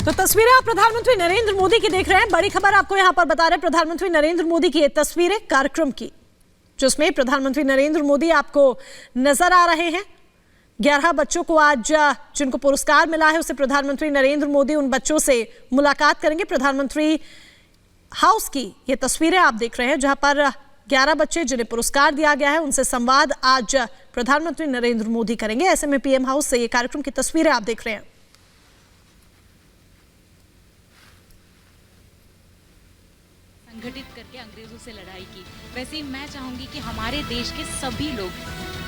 तो तस्वीरें आप प्रधानमंत्री नरेंद्र मोदी की देख रहे हैं। बड़ी खबर आपको यहां पर बता रहे हैं प्रधानमंत्री नरेंद्र मोदी की ये तस्वीरें कार्यक्रम की, जिसमें प्रधानमंत्री नरेंद्र मोदी आपको नजर आ रहे हैं। 11 बच्चों को आज जिनको पुरस्कार मिला है उसे प्रधानमंत्री नरेंद्र मोदी उन बच्चों से मुलाकात करेंगे। प्रधानमंत्री हाउस की ये तस्वीरें आप देख रहे हैं, जहां पर 11 बच्चे जिन्हें पुरस्कार दिया गया है उनसे संवाद आज प्रधानमंत्री नरेंद्र मोदी करेंगे। ऐसे में पीएम हाउस से ये कार्यक्रम की तस्वीरें आप देख रहे हैं। संगठित करके अंग्रेजों से लड़ाई की, वैसे ही मैं चाहूंगी कि हमारे देश के सभी लोग,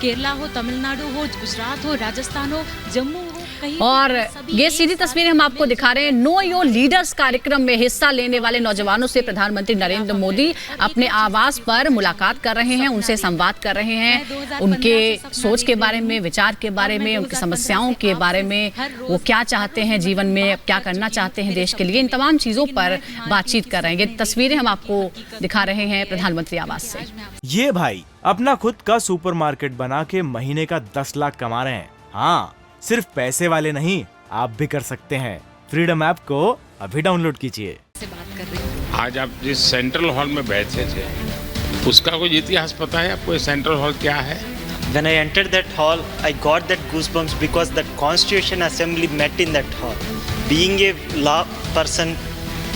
केरला हो, तमिलनाडु हो, गुजरात हो, राजस्थान हो, जम्मू हो, कहीं और ये सीधी तस्वीरें हम आपको दिखा रहे हैं। नो योर लीडर्स कार्यक्रम में हिस्सा लेने वाले नौजवानों से प्रधानमंत्री नरेंद्र मोदी अपने आवास पर मुलाकात कर रहे हैं, उनसे संवाद कर रहे हैं, उनके सोच के बारे में, विचार के बारे में, उनकी समस्याओं के बारे में, वो क्या चाहते हैं जीवन में, क्या करना चाहते हैं देश के लिए, इन तमाम चीजों पर बातचीत कर रहे हैं। ये तस्वीरें हम आपको दिखा रहे हैं प्रधानमंत्री आवास से। ये भाई अपना खुद का सुपरमार्केट बना के महीने का 10 लाख कमा रहे हैं। हाँ, सिर्फ पैसे वाले नहीं, आप भी कर सकते हैं। फ्रीडम ऐप को अभी डाउनलोड कीजिए। आज आप जिस सेंट्रल हॉल में बैठे थे उसका कोई इतिहास पता है आपको? सेंट्रल हॉल क्या है? When I entered that hall, I got that goosebumps because the Constitution Assembly met in that hall. Being a law person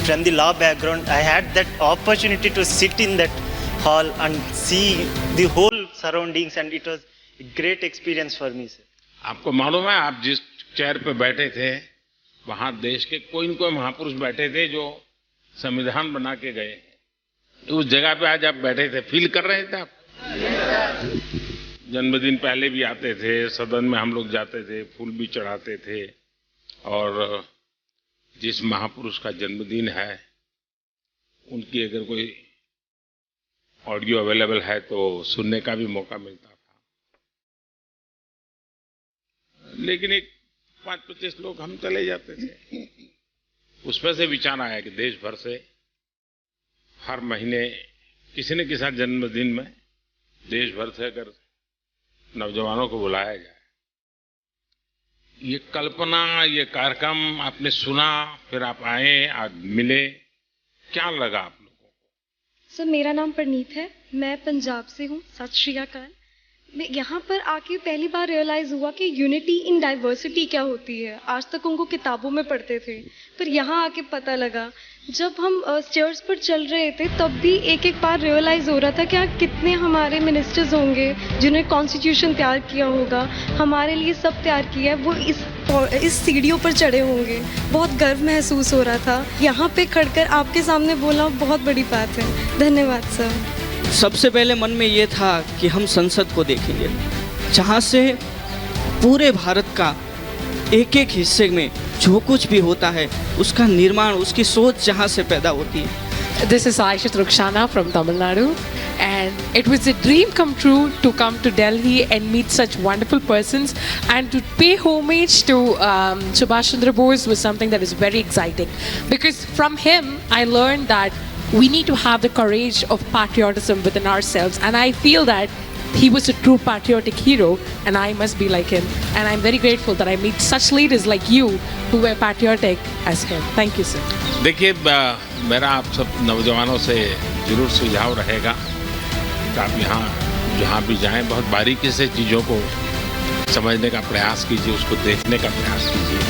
from the law background, I had that opportunity to sit in that hall and see the whole surroundings, and it was a great experience for me, sir. आपको मालूम है आप जिस chair पे बैठे थे वहां देश के कोई न कोई महापुरुष बैठे थे जो संविधान बना के गए। उस जगह पे आज आप बैठे थे, फील कर रहे थे आप? जन्मदिन पहले भी आते थे, सदन में हम लोग जाते थे, फूल भी चढ़ाते थे, और जिस महापुरुष का जन्मदिन है उनकी अगर कोई ऑडियो अवेलेबल है तो सुनने का भी मौका मिलता था। लेकिन एक 5-25 लोग हम चले जाते थे। उसमें से विचार आया कि देश भर से हर महीने किसी न किसी जन्मदिन में देश भर से अगर नौजवानों को बुलाया जाए। ये कल्पना, ये कार्यक्रम आपने सुना, फिर आप आए, आज मिले, क्या लगा आप लोगों को? सर, मेरा नाम परनीत है, मैं पंजाब से हूँ। सत श्री अकाल। मैं यहाँ पर आके पहली बार रियलाइज़ हुआ कि यूनिटी इन डाइवर्सिटी क्या होती है। आज तक उनको किताबों में पढ़ते थे, पर यहाँ आके पता लगा। जब हम स्टेयर्स पर चल रहे थे तब भी एक एक बार रियलाइज़ हो रहा था कि कितने हमारे मिनिस्टर्स होंगे जिन्होंने कॉन्स्टिट्यूशन तैयार किया होगा, हमारे लिए सब तैयार किया है, वो इस सीढ़ियों पर चढ़े होंगे। बहुत गर्व महसूस हो रहा था। यहाँ पे खड़कर आपके सामने बोलना बहुत बड़ी बात है। धन्यवाद सर। सबसे पहले मन में ये था कि हम संसद को देखेंगे, जहाँ से पूरे भारत का एक एक हिस्से में जो कुछ भी होता है उसका निर्माण, उसकी सोच जहाँ से पैदा होती है। This is Aisha Rukshana from Tamil Nadu, and it was a dream come true to come to Delhi and meet such wonderful persons, and to pay homage to Subhash Chandra Bose was something that is very exciting, because from him I learned that we need to have the courage of patriotism within ourselves, and I feel that he was a true patriotic hero and I must be like him, and I'm very grateful that I meet such leaders like you who were patriotic as him. Thank you sir. देखिए, मेरा आप सब नौजवानों से जरूर सुझाव रहेगा कि आप यहाँ जहाँ भी जाएं बहुत बारीकी से चीज़ों को समझने का प्रयास कीजिए, उसको देखने का प्रयास कीजिए,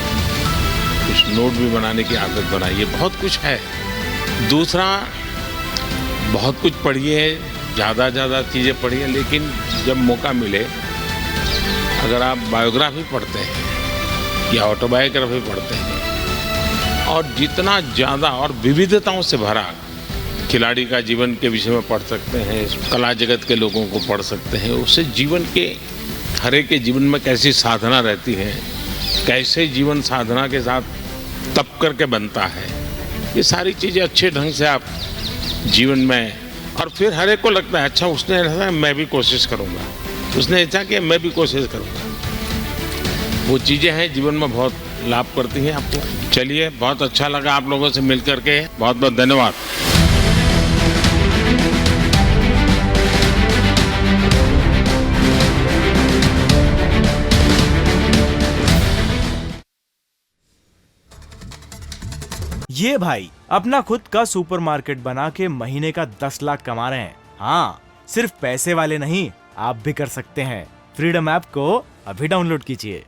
कुछ नोट भी बनाने की आदत बनाइए। बहुत कुछ है। दूसरा, बहुत कुछ पढ़िए, ज़्यादा चीज़ें पढ़िए, लेकिन जब मौका मिले अगर आप बायोग्राफी पढ़ते हैं या ऑटोबायोग्राफी पढ़ते हैं और जितना ज़्यादा और विविधताओं से भरा खिलाड़ी का जीवन के विषय में पढ़ सकते हैं, कला जगत के लोगों को पढ़ सकते हैं, उससे जीवन के हर एक के जीवन में कैसी साधना रहती है, कैसे जीवन साधना के साथ तप करके बनता है, ये सारी चीज़ें अच्छे ढंग से आप जीवन में, और फिर हर एक को लगता है अच्छा उसने ऐसा, मैं भी कोशिश करूँगा, उसने ऐसा किया, मैं भी कोशिश करूँगा। वो चीज़ें हैं जीवन में बहुत लाभ करती हैं आपको। चलिए, बहुत अच्छा लगा आप लोगों से मिल करके, बहुत बहुत धन्यवाद। ये भाई अपना खुद का सुपरमार्केट बना के महीने का 10 लाख कमा रहे हैं। हाँ, सिर्फ पैसे वाले नहीं, आप भी कर सकते हैं। फ्रीडम ऐप को अभी डाउनलोड कीजिए।